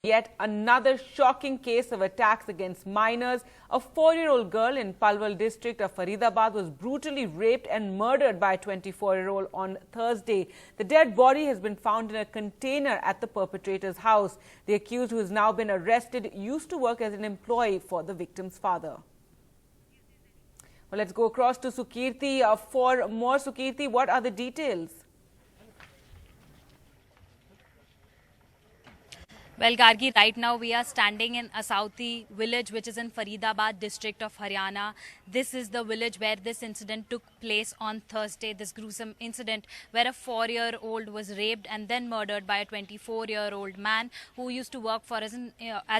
Yet another shocking case of attacks against minors. A 4-year-old girl in Palwal district of Faridabad was brutally raped and murdered by a 24-year-old on Thursday. The dead body has been found in a container at the perpetrator's house. The accused, who has now been arrested, used to work as an employee for the victim's father. Well, let's go across to Sukirti for more. Sukirti, what are the details? Well, Gargi, right now we are standing in Asauti village, which is in Faridabad district of Haryana. This is the village where this incident took place on Thursday, this gruesome incident where a 4-year-old was raped and then murdered by a 24-year-old man who used to work for as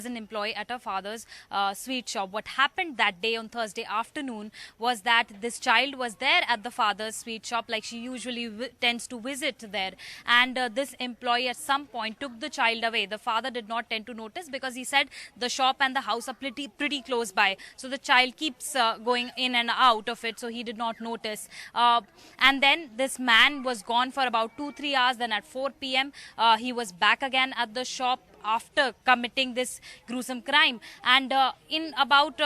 an employee at her father's sweet shop. What happened that day on Thursday afternoon was that this child was there at the father's sweet shop, like she usually tends to visit there. And this employee at some point took the child away. The father did not tend to notice because he said the shop and the house are pretty close by, so the child keeps going in and out of it, so he did not notice. And then this man was gone for about 2-3 hours. Then at 4 p.m. He was back again at the shop after committing this gruesome crime. And at about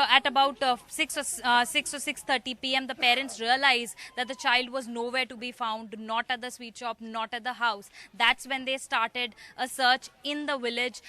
6 or 6:30 p.m. the parents realized that the child was nowhere to be found, not at the sweet shop, not at the house. That's when they started a search in the village.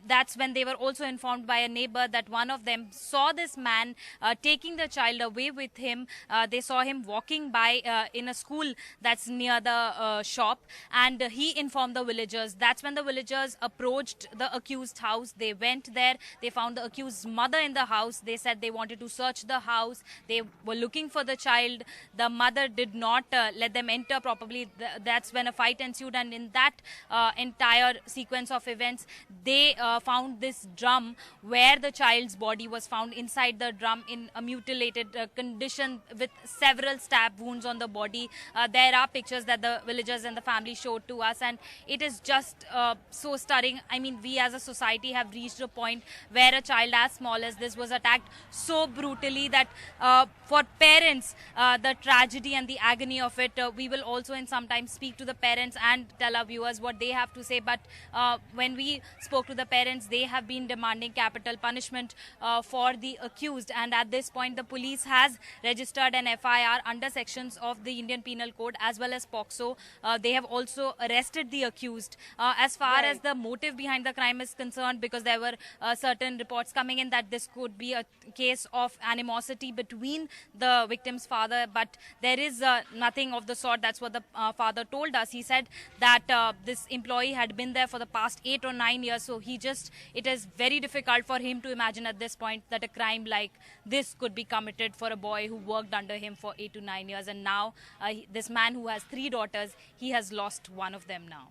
That's when they were also informed by a neighbor that one of them saw this man taking the child away with him. They saw him walking by in a school that's near the shop, and he informed the villagers. That's when the villagers approached the accused house. They went there. They found the accused's mother in the house. They said they wanted to search the house. They were looking for the child. The mother did not let them enter. Probably that's when a fight ensued, and in that entire sequence of events, they found this drum where the child's body was found. Inside the drum in a mutilated condition with several stab wounds on the body. There are pictures that the villagers and the family showed to us, and it is just so stirring. I mean, we as a society have reached a point where a child as small as this was attacked so brutally that for parents, the tragedy and the agony of it, we will also in some time speak to the parents and tell our viewers what they have to say. But when we spoke to the parents, they have been demanding capital punishment for the accused. And at this point, the police has registered an FIR under sections of the Indian Penal Code as well as POCSO. They have also arrested the accused. As far as the motive behind the crime is concerned, because there were certain reports coming in that this could be a case of animosity between the victim's father, but there is nothing of the sort. That's what the father told us. He said that this employee had been there for the past 8 or 9 years, so it is very difficult for him to imagine at this point that a crime like this could be committed for a boy who worked under him for 8 to 9 years. And now this man who has 3 daughters, he has lost one of them now.